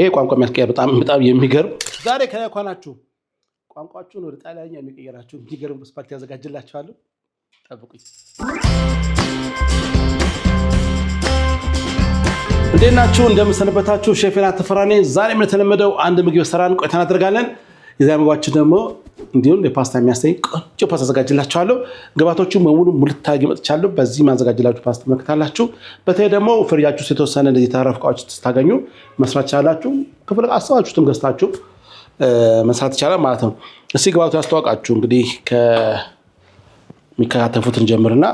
ይሄ ቋንቋ የሚያስቀየር በጣም የሚገርም ዛሬ ከኳናችሁ ቋንቋችሁን ወደ ጣሊያንኛ የሚቀየራችሁ የሚገርም ስፓርት ያዘጋጅላችኋለሁ። ጠብቁኝ። እንዴት ናችሁ? እንደምሰነበታችሁ? ሼፍ ዮናስ ተፈራ ነኝ። ዛሬ እንደተለመደው አንድ ምግብ ሰራን ቆይታ እናደርጋለን። የዛሬ ምግባችን ደግሞ እንዲሁም የፓስታ የሚያስተኝ ቆንጆ ፓስታ አዘጋጅላችኋለሁ። ግብአቶቹ በሙሉ ሙልት አድርጌ መጥቻለሁ። በዚህ ማዘጋጅላችሁ ፓስታ መከታላችሁ። በተለይ ደግሞ ፍሪጃችሁ ውስጥ የተወሰነ እንደዚህ የተረፈ እቃዎች ስታገኙ መስራት ትችላላችሁ። ክፍል አስባችሁትም ገዝታችሁ መስራት ይቻላል ማለት ነው። እስኪ ግብአቱ ያስተዋውቃችሁ። እንግዲህ ከሚከታተፉትን ጀምርና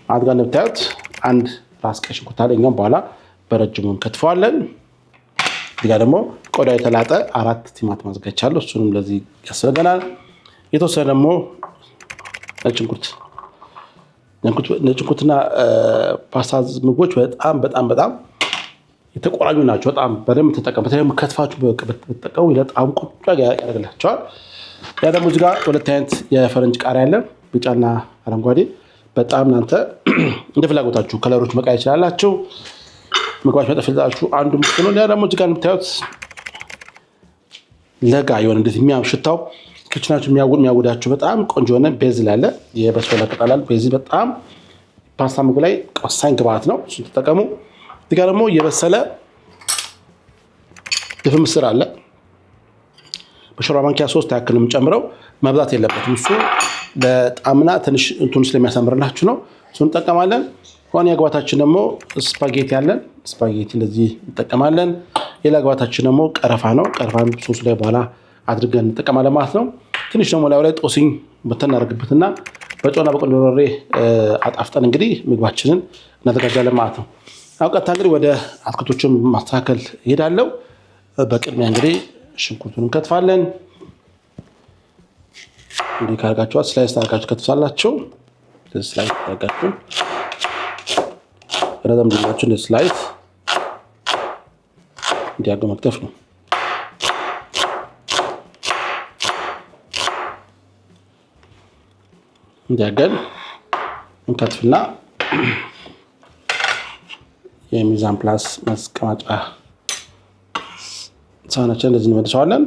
አድጋ እንደምታዩት አንድ ራስ ቀይ ሽንኩርት አለኛም በኋላ በረጅሙ እንከትፈዋለን። እዚህ ጋር ደግሞ ቆዳ የተላጠ 4 ቲማቲም አዘጋጅቻለሁ። እሱንም ለዚህ ያስፈልገናል። የተወሰነ ደግሞ ነጭ ሽንኩርትና ፓስታ ምግቦች በጣም የተቆራኙ ናቸው። በጣም በደንብ ተጠቀሙ። በተለይ ከትፋችሁ በተጠቀሙ በጣም ቆንጆ ያደርግላቸዋል። ያ ደግሞ እዚህ ጋር 2 አይነት የፈረንጅ ቃሪያ አለ፣ ቢጫና አረንጓዴ። በጣም እናንተ እንደ ፍላጎታችሁ ከለሮች መቀየር ይችላላችሁ። ምግባች መጠፍላችሁ አንዱ ምጥኑ ነው። ያ ደግሞ እዚህ ጋር የምታዩት ለጋ የሆነ እንደዚህ ሽታው ኪችናችሁ የሚያውዳችሁ በጣም ቆንጆ የሆነ ቤዝል አለ። የበሶላ ቅጠላል። ቤዝል በጣም ፓስታ ምግብ ላይ ወሳኝ ግብአት ነው። እሱን ተጠቀሙ። እዚህ ጋር ደግሞ የበሰለ ድፍን ምስር አለ። በሾርባ ማንኪያ 3 ያክል የምጨምረው፣ መብዛት የለበትም። እሱ ለጣምና ትንሽ እንትን ስለሚያሳምርላችሁ ነው። እሱን እንጠቀማለን። ዋና ግብአታችን ደግሞ ስፓጌቲ አለን። ስፓጌቲ እንደዚህ እንጠቀማለን። ሌላ ግብአታችን ደግሞ ቀረፋ ነው። ቀረፋን ሶስ ላይ በኋላ አድርገን እንጠቀማለን ማለት ነው። ትንሽ ደግሞ ላይ ጦስኝ በተናረግበትና በጨውና በቆንጆ በርበሬ አጣፍጠን እንግዲህ ምግባችንን እናዘጋጃለን ማለት ነው። አውቀታ እንግዲህ ወደ አትክልቶችን ማስተካከል እሄዳለሁ። በቅድሚያ እንግዲህ ሽንኩርቱን እንከትፋለን። እንዲህ ካርጋችኋት ስላይስ ታርጋችሁ ከትፋላችሁ። ስላይስ ታርጋችሁ ረዘም ብላችሁ እንደ ስላይስ እንዲያገ መክተፍ ነው። እንዲያገል እንከትፍና የሚዛን ፕላስ ማስቀመጫ ሳህናችን እንደዚህ እንመልሰዋለን።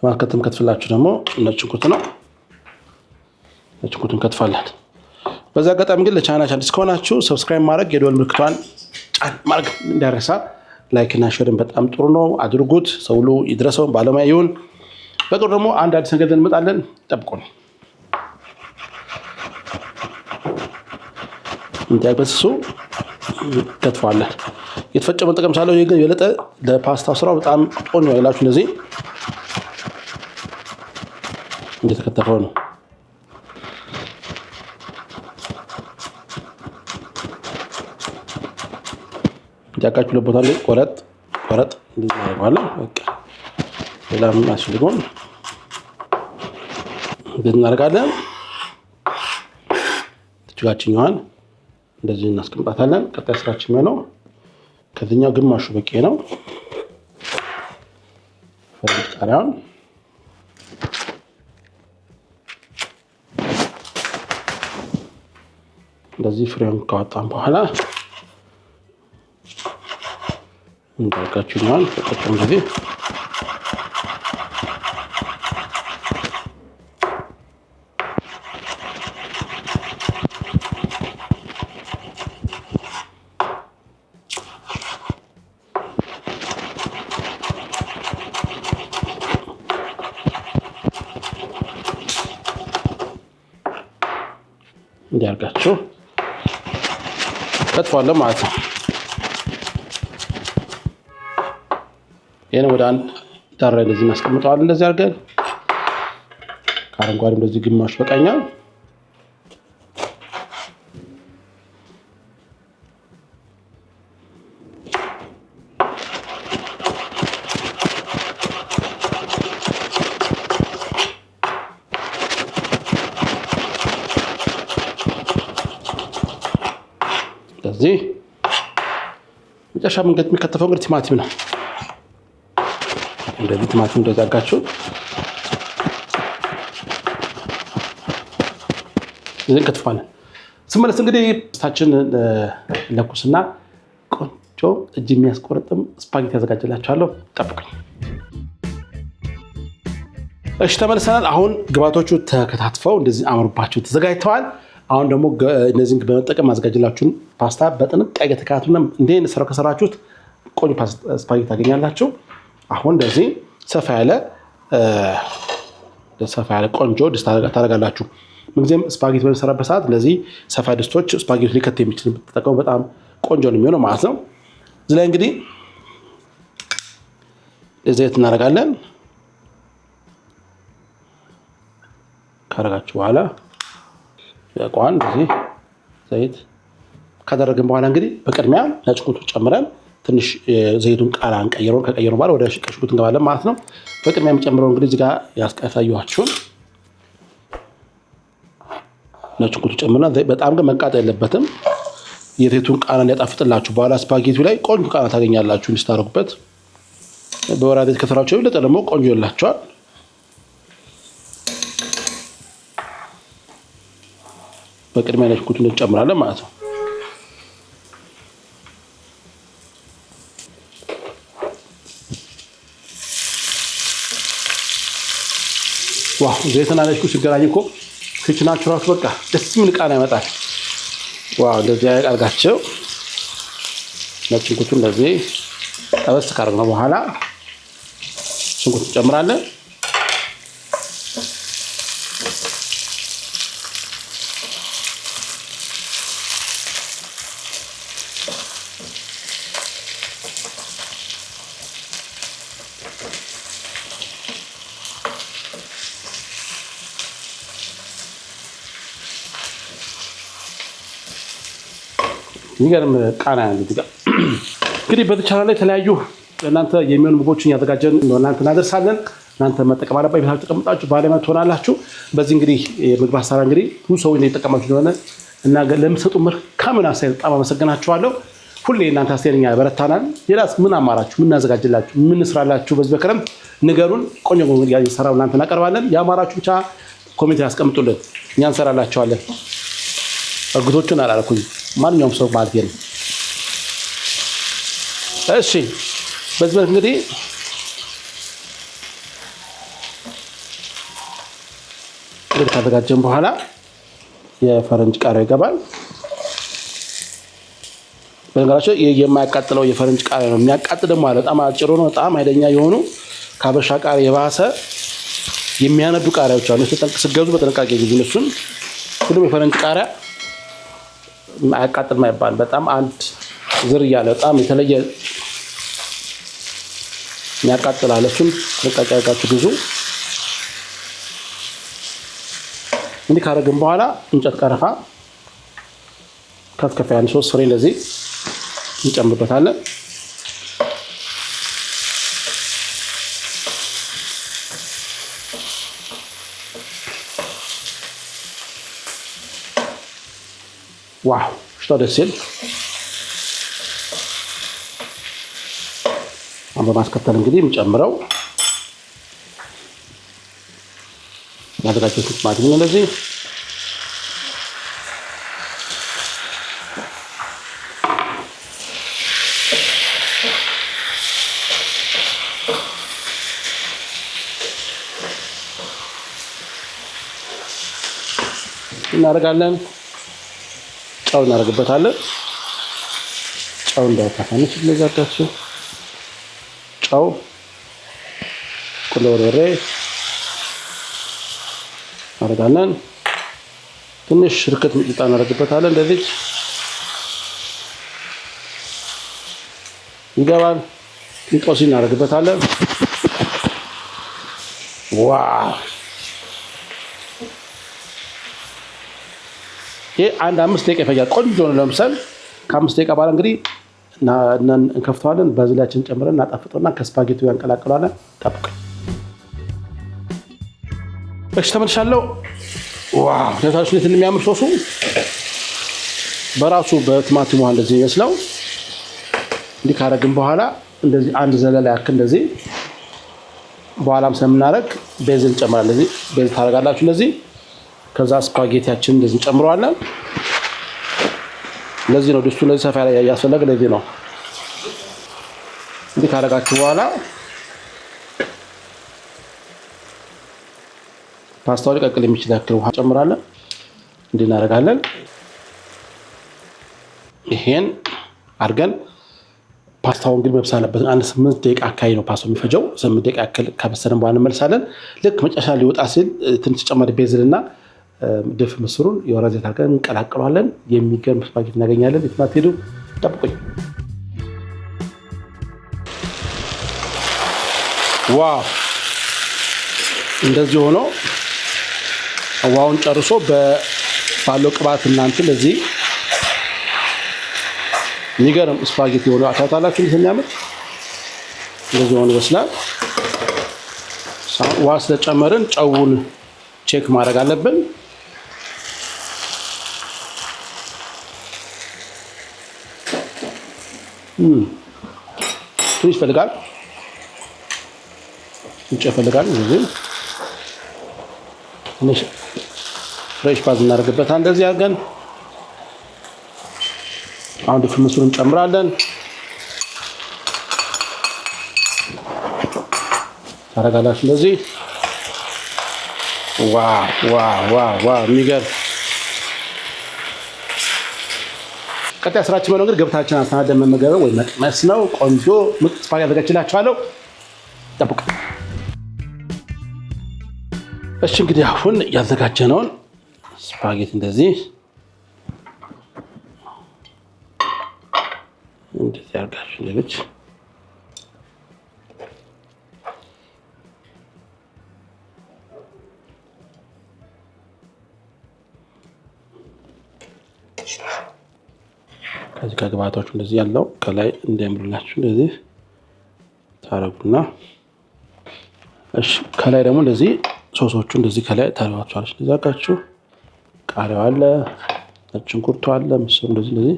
ማከተም ከትፍላችሁ ደግሞ ነጭ ሽንኩርት ነው። ነጭ ሽንኩርቱን ከትፋለን። በዛ አጋጣሚ ግን ለቻናላችን አዲስ ከሆናችሁ ሰብስክራይብ ማድረግ የደወል ምልክቷን ጫን ማድረግ እንዳይረሳ። ላይክ እና ሼርን በጣም ጥሩ ነው፣ አድርጉት። ሰው ሁሉ ይድረሰው፣ ባለሙያ ይሁን። በቅርቡ ደግሞ አንድ አዲስ ነገር እንመጣለን። ጠብቁን። እንዲያበስሱ ከትፋለን። የተፈጨ መጠቀም ሳለው ይሄ ግን የለጠ ለፓስታ ስራው በጣም ቆንጆ ያላችሁ እንደዚህ እንደተከተፈው ነው። ያቃችሁ ለቦታ ላይ ቆረጥ እንደዚህ ያደርጋለሁ። በቃ ሌላም አስፈልጎን እንደዚህ እናደርጋለን። ትችጋችኛዋን እንደዚህ እናስቀምጣታለን። ቀጣይ ስራችን ነው። ከዚህኛው ግማሹ በቂ ነው። ፈርድ ቃሪያውን እንደዚህ ፍሬውን ካወጣን በኋላ እንታውቃችሁኛል። ተጠቅም ጊዜ እንዲያርጋችሁ ከትፏለን ማለት ነው። ይሄን ወደ አንድ ዳር ላይ እንደዚህ እናስቀምጠዋለን። እንደዚህ አድርገን ከአረንጓዴ እንደዚህ ግማሽ በቃኛል። ስለዚህ መጨረሻ መንገድ የሚከተፈው እንግዲህ ቲማቲም ነው። እንደዚህ ቲማቲም እንደዛጋችሁ እዚህ እንከትፋለን። ስመለስ እንግዲህ ስታችን ለኩስና ቆንጆ እጅ የሚያስቆርጥም ስፓጌቲ ያዘጋጅላችኋለሁ። ጠብቁኝ። እሺ ተመልሰናል። አሁን ግብአቶቹ ተከታትፈው እንደዚህ አምሮባቸው ተዘጋጅተዋል። አሁን ደግሞ እነዚህን በመጠቀም ማዘጋጅላችሁን ፓስታ በጥንቃቄ ተከታተሉና እንዴት ሰራው ከሰራችሁት ቆንጆ ስፓጌቲ ታገኛላችሁ። አሁን እንደዚህ ሰፋ ያለ ቆንጆ ድስት ታደርጋላችሁ። ምንጊዜም ስፓጌቲ በሚሰራበት ሰዓት እንደዚህ ሰፋ ድስቶች ስፓጌቲ ሊከት የሚችል ተጠቀሙ። በጣም ቆንጆ ነው የሚሆነው ማለት ነው። እዚህ ላይ እንግዲህ ዘይት እናደርጋለን። ካረጋችሁ በኋላ ያቋን እንደዚህ ዘይት ካደረግን በኋላ እንግዲህ በቅድሚያ ነጭ ሽንኩርት ጨምረን ትንሽ ዘይቱን ቃላ ከቀየረው በኋላ ወደ ሽንኩርት እንገባለን ማለት ነው። በቅድሚያ የሚጨምረው እንግዲህ እዚህ ጋር ያሳየኋችሁን ነጭ ሽንኩርት ጨምረን በጣም ግን መቃጠል የለበትም። የዘይቱን ቃና እንዲያጣፍጥላችሁ በኋላ ስፓጌቲው ላይ ቆንጆ ቃና ታገኛላችሁ እንድታደርጉበት። በወራ ዘይት ከሰራችሁ የበለጠ ደግሞ ቆንጆ ይላችኋል። በቅድሚያ ነጭ ሽንኩርቱን እንጨምራለን ማለት ነው። ዋው ዘይትና ነጭ ሽንኩርት ሲገናኝ እኮ ክችናችሁ ራሱ በቃ ደስ የሚል ቃና ያመጣል። ዋው እንደዚህ አድርጋችሁ ነጭ ሽንኩርቱን እንደዚህ ጠበስ ካደረግነው በኋላ ሽንኩርቱን እንጨምራለን። የሚገርም ቃና ያለው እዚህ ጋር እንግዲህ በተቻለ ላይ የተለያዩ እናንተ የሚሆኑ ምግቦችን እያዘጋጀን እናንተ እናደርሳለን። እናንተ መጠቀም አለባችሁ። ቤታችሁ ተቀምጣችሁ ባለሙያ ትሆናላችሁ። በዚህ እንግዲህ የምግብ አሰራር እንግዲህ ብዙ ሰው እየተጠቀማችሁ እንደሆነ እና ለምትሰጡ መልካም አስተያየት በጣም አመሰግናችኋለሁ። ሁሌ እናንተ አስተያየት ያበረታናል። ሌላስ ምን አማራችሁ? ምን እናዘጋጅላችሁ? ምን እንስራላችሁ? በዚህ በክረምት ንገሩን። ቆንጆ ምግብ እየሰራን እናንተ እናቀርባለን። ያማራችሁ ብቻ ኮሜንት ያስቀምጡልን፣ እኛ እንሰራላችኋለን። እርግቶቹን አላልኩኝ ማንኛውም ሰው ማለት ነው። እሺ በዚህ መልክ እንግዲህ ካዘጋጀን በኋላ የፈረንጅ ቃሪያ ይገባል። በነገራችን የማያቃጥለው የፈረንጅ ቃሪያ ነው። የሚያቃጥል ደግሞ አለ። በጣም አጭሩ ነው። በጣም ኃይለኛ የሆኑ ከሀበሻ ቃሪያ የባሰ የሚያነዱ ቃሪያዎች አሉ። ስትገዙ በጥንቃቄ ግዙ። እነሱን ሁሉም የፈረንጅ ቃሪያ አያቃጥልም አይባልም። በጣም አንድ ዝርያ ያለ በጣም የተለየ የሚያቃጥላል። እሱን ጥንቃቄ አድርጋችሁ ግዙ። እንዲህ ካደረግን በኋላ እንጨት ቀረፋ ከፍ ያለ 3 ፍሬ እንደዚህ እንጨምርበታለን። ዋው ሽታው ደስ ይል። አሁን በማስከተል እንግዲህ የምጨምረው ያዘጋጀሁት ቲማቲም ነው። እንደዚህ እናደርጋለን። ጨው እናደርግበታለን። ጨው እንዳይታፈንሽ ለዛታችሁ ጨው፣ ቁንዶ በርበሬ እናደርጋለን። ትንሽ ሽርክት ሚጥሚጣ እናደርግበታለን። እንደዚህ ይገባል። ቂንጦሲ እናደርግበታለን። ዋው ይሄ 5 ደቂቃ ይፈጃል። ቆንጆ ነው። ለምሳሌ ከ5 ደቂቃ በኋላ እንግዲህ እንከፍተዋለን። ባዝሊያችን ጨምረን እናጣፍጠውና ከስፓጌቲው ያንቀላቅለዋለን። ጠብቁ። እሺ ተመልሻለሁ። ዋው ለታችሁ እንዴት እንደሚያምር ሶሱ በራሱ በቲማቲሙ እንደዚህ ይመስላል። እንዲህ ካደረግን በኋላ እንደዚህ አንድ ዘለላ ያክል እንደዚህ በኋላም ስለምናደርግ ቤዝል እንጨምራለን። እንደዚህ ቤዝል ታደርጋላችሁ እንደዚህ። ከዛ ስፓጌቲያችን እንደዚህ እንጨምረዋለን። ለዚህ ነው ድስቱ ለዚህ ሰፋ ላይ ያስፈልግ ለዚህ ነው። እንዲህ ካረጋችሁ በኋላ ፓስታው ሊቀቅል የሚችል ያክል ውሃ ጨምራለን። እንዲህ እናደርጋለን። ይሄን አድርገን ፓስታውን ግን መብሰል አለበት። አንድ 8 ደቂቃ አካባቢ ነው ፓስታው የሚፈጀው። 8 ደቂቃ ያክል ከበሰለን በኋላ እንመልሳለን። ልክ መጨረሻ ሊወጣ ሲል ትንሽ ተጨማሪ ቤዝልና ድፍ ምስሩን የወይራ ዘይት አድርገን እንቀላቅለዋለን። የሚገርም ስፓጌቲ እናገኛለን። የትም አትሄዱ፣ ጠብቁኝ። ዋው! እንደዚህ ሆኖ ውሃውን ጨርሶ ባለው ቅባት እናንተ ለዚህ የሚገርም ስፓጌቲ ሆኖ አታታላችሁ። እንደሚያምር እንደዚህ ሆኖ ይመስላል። ውሃ ስለጨመርን ጨውን ቼክ ማድረግ አለብን። ትንሽ ይፈልጋል፣ ይፈልጋል። እንደዚህ ትንሽ ፍሬሽ ባዝ እናደርግበታለን። እንደዚህ አድርገን አሁን ድፍን ምስሩን እንጨምራለን። ታረጋላችሁ እንደዚህ። ዋው የሚገርም ቀጣይ ስራችን ነው እንግዲህ ገብታችን አስተናግደን መመገብ ወይ መቅመስ ነው። ቆንጆ ምርጥ ስፓጌቲ አዘጋጅላችኋለሁ። ጠብቁ። እሺ እንግዲህ አሁን ያዘጋጀነውን ስፓጌቲ እንደዚህ አድርጋችሁ ሌሎች ከዚህ ከግብአቶቹ እንደዚህ ያለው ከላይ እንዲያምርላችሁ እንደዚህ ታረጉና እሺ ከላይ ደግሞ እንደዚህ ሶሶቹ እንደዚህ ከላይ ታረጋችኋለች። እንደዚህ አድርጋችሁ ቃሪያው አለ፣ ነጭ ሽንኩርቱ አለ፣ ምስሩ እንደዚህ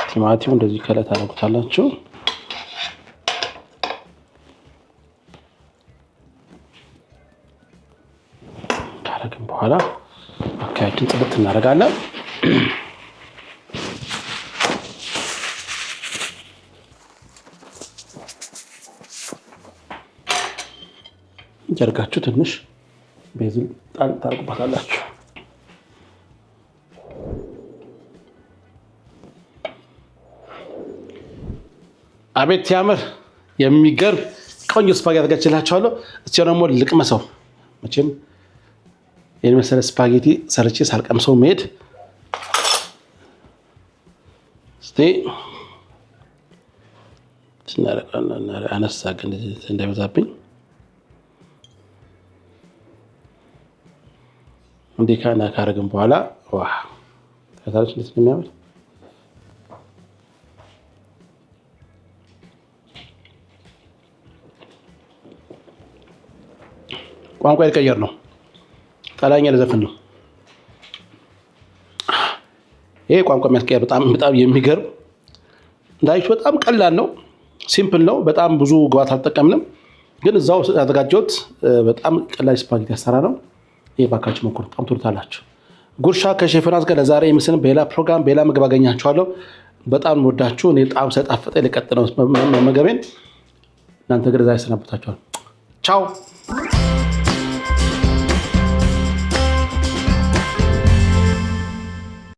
ቲማቲሙ እንደዚህ ከላይ ታረጉታላችሁ። ካረግን በኋላ አካባቢያችን ጥብት እናደርጋለን። ጀርጋችሁ ትንሽ ቤዝል ጣል ታርጉባታላችሁ። አቤት ያምር! የሚገርም ቆንጆ ስፓጌቲ አዘጋጅላችኋለሁ። እስቲ ደግሞ ልቅመሰው። መቼም ይሄን መሰለ ስፓጌቲ ሰርቼ ሳልቀምሰው መሄድ። እስቲ ስናረቃና አነሳ ግን እንዳይበዛብኝ እንዴ ካና ካረግን በኋላ ዋው ከታች እንዴት ነው የሚያምር! ቋንቋ ይቀየር ነው። ጣሊያኛ ለዘፈን ነው ይሄ ቋንቋ የሚያስቀየር። በጣም የሚገርም እንዳይሽ በጣም ቀላል ነው፣ ሲምፕል ነው። በጣም ብዙ ግብአት አልተጠቀምንም፣ ግን እዛው ያዘጋጀሁት በጣም ቀላል ስፓጌቲ አሰራ ነው። ይሄ ባካችሁ ሞክሩ፣ በጣም ትወዱታላችሁ። ጉርሻ ከሼፍ ዮናስ ጋር ለዛሬ ምስል በሌላ ፕሮግራም በሌላ ምግብ አገኛችኋለሁ። በጣም ወዳችሁ እኔ ጣም ስለጣፈጠ ለቀጥለው መመገቤን እናንተ ግን ዛሬ ሰናብታችኋል። ቻው